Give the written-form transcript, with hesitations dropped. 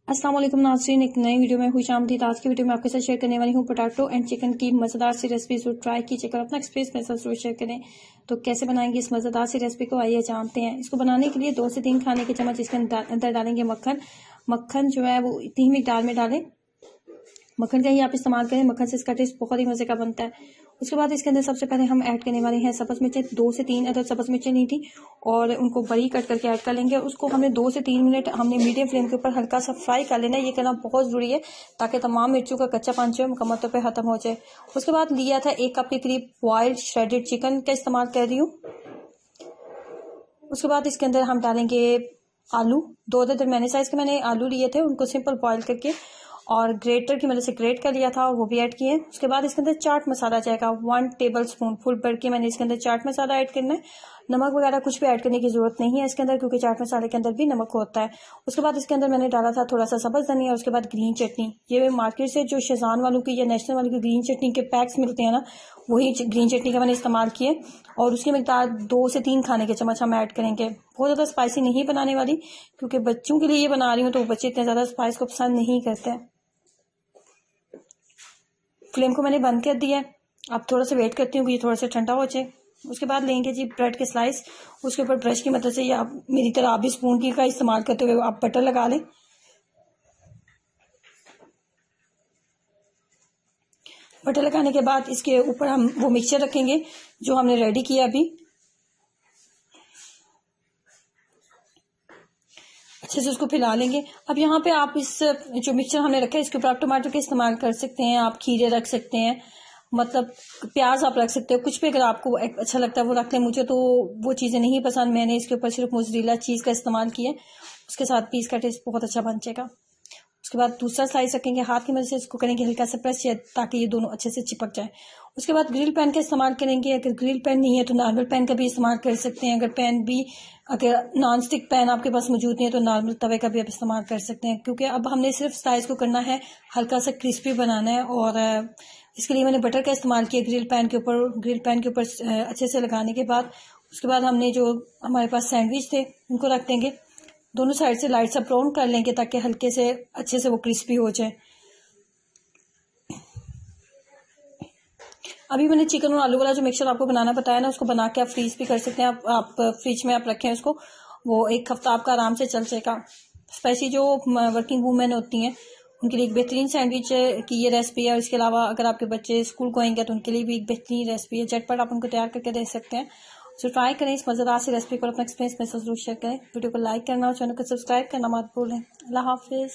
अस्सलाम वालेकुम नाज़रीन, एक नई वीडियो में खुश आमदीद। आज की वीडियो में आपके साथ शेयर करने वाली हूँ पोटैटो एंड चिकन की मज़ेदार सी रेसिपी। जो ट्राई कीजिएगा, अपना एक्सपीरियंस मेरे साथ जरूर शेयर करें। तो कैसे बनाएंगे इस मज़ेदार सी रेसिपी को, आइए जानते हैं। इसको बनाने के लिए 2 से 3 खाने के चम्मच इसके अंदर डालेंगे मक्खन। मक्खन जो है वो इतनी ही मिकदार में डालें। मक्खन का ही आप इस्तेमाल करें, मक्खन से इसका टेस्ट बहुत ही मजे का बनता है। उसके बाद इसके अंदर सबसे पहले हम ऐड करने वाले हैं सब्ज मिर्चें। 2 से 3 अदर सब्ज मिर्चें ली थी और उनको बड़ी कट करके ऐड कर लेंगे। उसको हमने 2 से 3 मिनट हमने मीडियम फ्लेम के ऊपर हल्का सा फ्राई कर लेना है। ये करना बहुत जरूरी है ताकि तमाम मिर्चों का कच्चापन जो है मुकम्मल तौर पर खत्म हो जाए। उसके बाद लिया था 1 कप के करीब बॉइल्ड श्रेडेड चिकन का इस्तेमाल कर रही हूँ। उसके बाद इसके अंदर हम डालेंगे आलू। 2 दरमियाने साइज के मैंने आलू लिए थे, उनको सिंपल बॉईल करके और ग्रेटर की मदद से ग्रेट कर लिया था और वो भी ऐड किए। उसके बाद इसके अंदर चाट मसाला जाएगा 1 टेबल स्पून फुल भर के मैंने इसके अंदर चाट मसाला ऐड करना है। नमक वगैरह कुछ भी ऐड करने की जरूरत नहीं है इसके अंदर, क्योंकि चाट मसाले के अंदर भी नमक होता है। उसके बाद इसके अंदर मैंने डाला था थोड़ा सा सब्ज धनिया। उसके बाद ग्रीन चटनी, ये मार्केट से जो शेजवान वालों की या नेशनल वालों की ग्रीन चटनी के पैक्स मिलते हैं ना, वही ग्रीन चटनी का मैंने इस्तेमाल किए। और उसकी मिकदार 2 से 3 खाने के चम्मच हम ऐड करेंगे। बहुत ज़्यादा स्पाइसी नहीं बनाने वाली, क्योंकि बच्चों के लिए ये बना रही हूँ तो बच्चे इतने ज़्यादा स्पाइस को पसंद नहीं करते हैं। फ्लेम को मैंने बंद कर दिया है। अब थोड़ा सा वेट करती हूँ कि ये थोड़ा सा ठंडा हो जाए। उसके बाद लेंगे जी ब्रेड के स्लाइस। उसके ऊपर ब्रश की मदद से या मेरी तरह आप भी स्पून की का इस्तेमाल करते हुए आप बटर लगा लें। बटर लगाने के बाद इसके ऊपर हम वो मिक्सचर रखेंगे जो हमने रेडी किया अभी। अच्छे से उसको फैला लेंगे। अब यहाँ पे आप इस जो मिक्सचर हमने रखा है इसके ऊपर आप टमाटर के इस्तेमाल कर सकते हैं, आप खीरे रख सकते हैं, मतलब प्याज आप रख सकते हो, कुछ भी अगर आपको अच्छा लगता है वो रख लें। मुझे तो वो चीज़ें नहीं पसंद, मैंने इसके ऊपर सिर्फ मोज़रेला चीज़ का इस्तेमाल किया। उसके साथ भी इसका टेस्ट बहुत अच्छा बन जाएगा। उसके बाद दूसरा स्लाइस रखेंगे, हाथ की मदद से इसको करेंगे हल्का सा प्रेस ताकि ये दोनों अच्छे से चिपक जाए। उसके बाद ग्रिल पैन का इस्तेमाल करेंगे। अगर ग्रिल पैन नहीं है तो नॉर्मल पैन का भी इस्तेमाल कर सकते हैं। अगर नॉन स्टिक पैन आपके पास मौजूद नहीं है तो नॉर्मल तवे का भी आप इस्तेमाल कर सकते हैं, क्योंकि अब हमने सिर्फ स्लाइस को करना है हल्का सा क्रिस्पी बनाना है। और इसके लिए मैंने बटर का इस्तेमाल किया ग्रिल पैन के ऊपर। ग्रिल पैन के ऊपर अच्छे से लगाने के बाद उसके बाद हमने जो हमारे पास सैंडविच थे उनको रख देंगे। दोनों साइड से लाइट सा ब्राउन कर लेंगे ताकि हल्के से अच्छे से वो क्रिस्पी हो जाए। अभी मैंने चिकन और आलू वाला जो मिक्सचर आपको बनाना बताया ना, उसको बना के आप फ्रीज भी कर सकते हैं। आप फ्रिज में आप रखें उसको, वो 1 हफ्ता आपका आराम से चल जाएगा। स्पेशली जो वर्किंग वूमेन होती हैं उनके लिए एक बेहतरीन सैंडविच की ये रेसिपी है। और इसके अलावा अगर आपके बच्चे स्कूल गोइंग है तो उनके लिए भी एक बेहतरीन रेसिपी है, झटपट आप उनको तैयार करके दे सकते हैं। सो ट्राई करें इस मज़ेदार सी रेसिपी को, अपना एक्सपीरियंस मेरे साथ जरूर शेयर करें। वीडियो को लाइक करना और चैनल को सब्सक्राइब करना मत भूलें। अल्लाह हाफिज़।